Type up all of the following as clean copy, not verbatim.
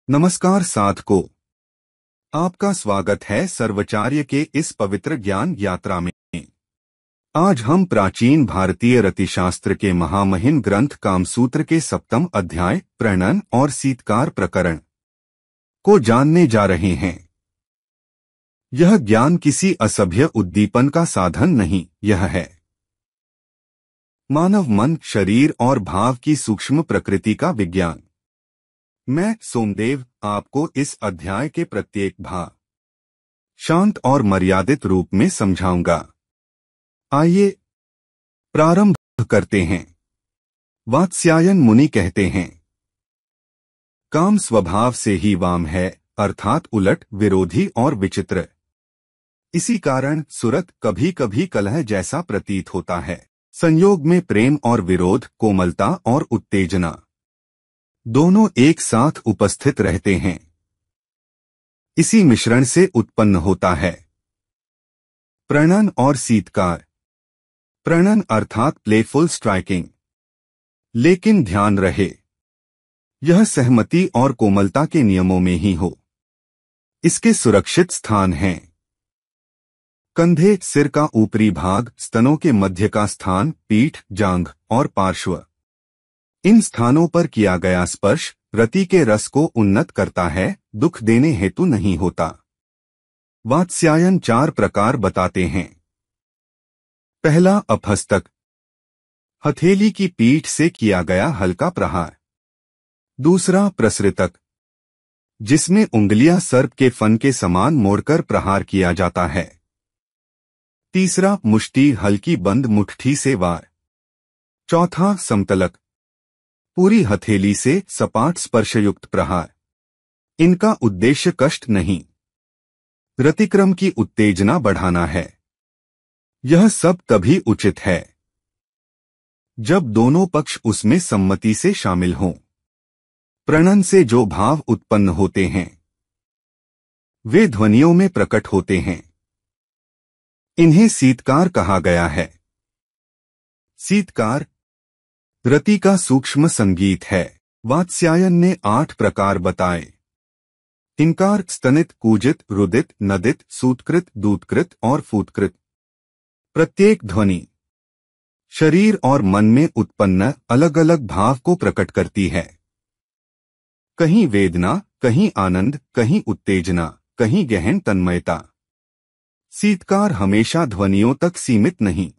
नमस्कार साधकों, आपका स्वागत है सर्वचार्य के इस पवित्र ज्ञान यात्रा में। आज हम प्राचीन भारतीय रतिशास्त्र के महामहिम ग्रंथ कामसूत्र के 7वें अध्याय प्रणन और शीतकार प्रकरण को जानने जा रहे हैं। यह ज्ञान किसी असभ्य उद्दीपन का साधन नहीं, यह है मानव मन, शरीर और भाव की सूक्ष्म प्रकृति का विज्ञान। मैं सोमदेव आपको इस अध्याय के प्रत्येक भाग शांत और मर्यादित रूप में समझाऊंगा। आइए प्रारंभ करते हैं। वात्स्यायन मुनि कहते हैं, काम स्वभाव से ही वाम है, अर्थात उलट, विरोधी और विचित्र। इसी कारण सुरत कभी कभी कलह जैसा प्रतीत होता है। संयोग में प्रेम और विरोध, कोमलता और उत्तेजना दोनों एक साथ उपस्थित रहते हैं। इसी मिश्रण से उत्पन्न होता है प्रणन और शीतकार। प्रणन अर्थात प्लेफुल स्ट्राइकिंग, लेकिन ध्यान रहे यह सहमति और कोमलता के नियमों में ही हो। इसके सुरक्षित स्थान हैं कंधे, सिर का ऊपरी भाग, स्तनों के मध्य का स्थान, पीठ, जांघ और पार्श्व। इन स्थानों पर किया गया स्पर्श रति के रस को उन्नत करता है, दुख देने हेतु नहीं होता। वात्स्यायन 4 प्रकार बताते हैं। पहला, अपहस्तक, हथेली की पीठ से किया गया हल्का प्रहार। दूसरा, प्रसृतक, जिसमें उंगलियां सर्प के फन के समान मोड़कर प्रहार किया जाता है। तीसरा, मुष्टि, हल्की बंद मुट्ठी से वार। चौथा, समतलक, पूरी हथेली से सपाट स्पर्शयुक्त प्रहार। इनका उद्देश्य कष्ट नहीं, रतिक्रम की उत्तेजना बढ़ाना है। यह सब तभी उचित है जब दोनों पक्ष उसमें सम्मति से शामिल हों। प्रणन से जो भाव उत्पन्न होते हैं वे ध्वनियों में प्रकट होते हैं। इन्हें शीतकार कहा गया है। शीतकार रति का सूक्ष्म संगीत है। वात्स्यायन ने 8 प्रकार बताए। इनकार, स्तनित, कूजित, रुदित, नदित, सूतकृत, दूतकृत और फूतकृत। प्रत्येक ध्वनि शरीर और मन में उत्पन्न अलग अलग भाव को प्रकट करती है। कहीं वेदना, कहीं आनंद, कहीं उत्तेजना, कहीं गहन तन्मयता। शीतकार हमेशा ध्वनियों तक सीमित नहीं।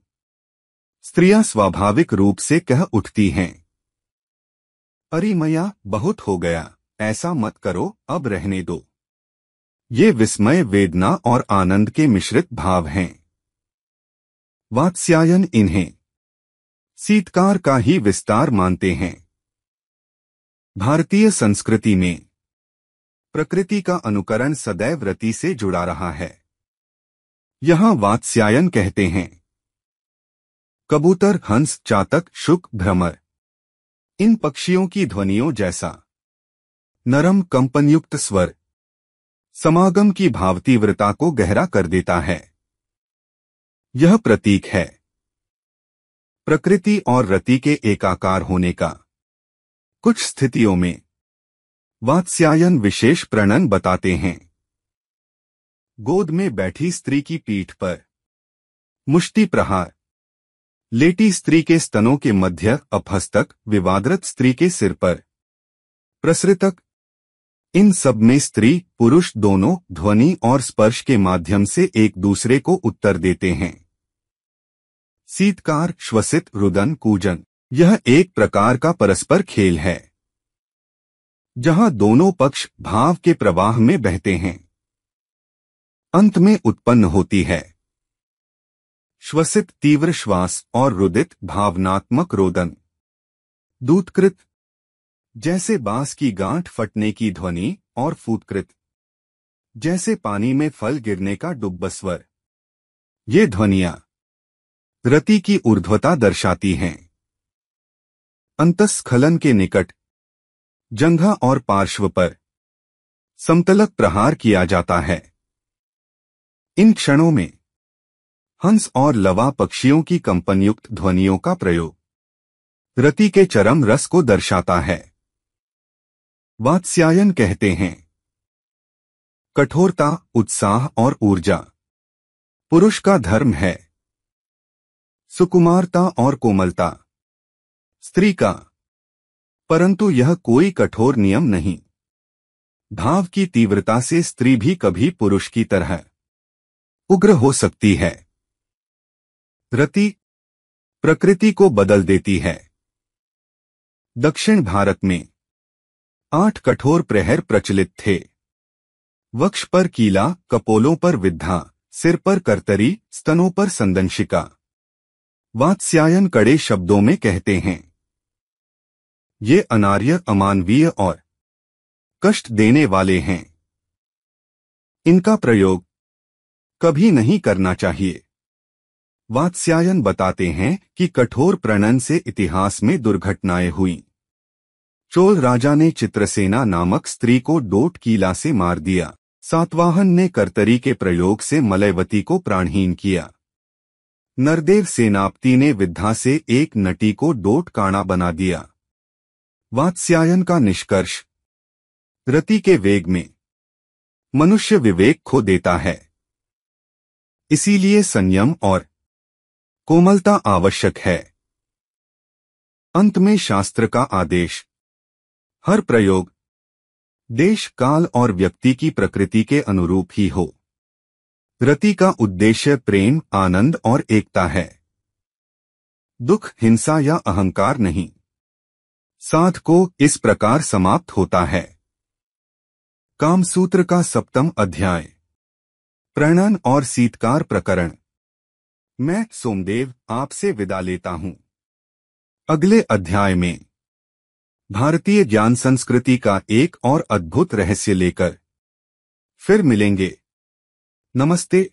स्त्रियां स्वाभाविक रूप से कह उठती हैं, अरे मैया, बहुत हो गया, ऐसा मत करो, अब रहने दो। ये विस्मय, वेदना और आनंद के मिश्रित भाव हैं। वात्स्यायन इन्हें शीतकार का ही विस्तार मानते हैं। भारतीय संस्कृति में प्रकृति का अनुकरण सदैव रति से जुड़ा रहा है। यहां वात्स्यायन कहते हैं, कबूतर, हंस, चातक, शुक, भ्रमर, इन पक्षियों की ध्वनियों जैसा नरम कंपनयुक्त स्वर समागम की भाव तीव्रता को गहरा कर देता है। यह प्रतीक है प्रकृति और रति के एकाकार होने का। कुछ स्थितियों में वात्स्यायन विशेष प्रणन बताते हैं। गोद में बैठी स्त्री की पीठ पर मुष्टि प्रहार, लेटी स्त्री के स्तनों के मध्य अपहस्तक, विवादरत स्त्री के सिर पर प्रसृतक। इन सब में स्त्री पुरुष दोनों ध्वनि और स्पर्श के माध्यम से एक दूसरे को उत्तर देते हैं। शीतकार, श्वसित, रुदन, कूजन, यह एक प्रकार का परस्पर खेल है जहां दोनों पक्ष भाव के प्रवाह में बहते हैं। अंत में उत्पन्न होती है श्वसित, तीव्र श्वास, और रुदित, भावनात्मक रोदन। दूतकृत, जैसे बांस की गांठ फटने की ध्वनि, और फूतकृत, जैसे पानी में फल गिरने का डुब्बस्वर। ये ध्वनियां रति की ऊर्ध्वता दर्शाती हैं। अंतस्खलन के निकट जंघा और पार्श्व पर समतलक प्रहार किया जाता है। इन क्षणों में हंस और लवा पक्षियों की कंपनयुक्त ध्वनियों का प्रयोग रति के चरम रस को दर्शाता है। वात्स्यायन कहते हैं, कठोरता, उत्साह और ऊर्जा पुरुष का धर्म है। सुकुमारता और कोमलता स्त्री का। परंतु यह कोई कठोर नियम नहीं। भाव की तीव्रता से स्त्री भी कभी पुरुष की तरह उग्र हो सकती है। रति प्रकृति को बदल देती है। दक्षिण भारत में 8 कठोर प्रहर प्रचलित थे। वक्ष पर कीला, कपोलों पर विद्धा, सिर पर करतरी, स्तनों पर संदंशिका। वात्स्यायन कड़े शब्दों में कहते हैं, ये अनार्य, अमानवीय और कष्ट देने वाले हैं। इनका प्रयोग कभी नहीं करना चाहिए। वात्स्यायन बताते हैं कि कठोर प्रणन से इतिहास में दुर्घटनाएं हुईं। चोल राजा ने चित्रसेना नामक स्त्री को डोट कीला से मार दिया। सातवाहन ने करतरी के प्रयोग से मलयवती को प्राणहीन किया। नरदेव सेनापति ने विद्धा से एक नटी को डोट काणा बना दिया। वात्स्यायन का निष्कर्ष, रति के वेग में मनुष्य विवेक खो देता है। इसीलिए संयम और कोमलता आवश्यक है। अंत में शास्त्र का आदेश, हर प्रयोग देश, काल और व्यक्ति की प्रकृति के अनुरूप ही हो। रति का उद्देश्य प्रेम, आनंद और एकता है, दुख, हिंसा या अहंकार नहीं। साध को इस प्रकार समाप्त होता है। कामसूत्र का 7वां अध्याय, प्रणन और सीतकार प्रकरण। मैं सोमदेव आपसे विदा लेता हूं। अगले अध्याय में भारतीय ज्ञान संस्कृति का एक और अद्भुत रहस्य लेकर फिर मिलेंगे। नमस्ते।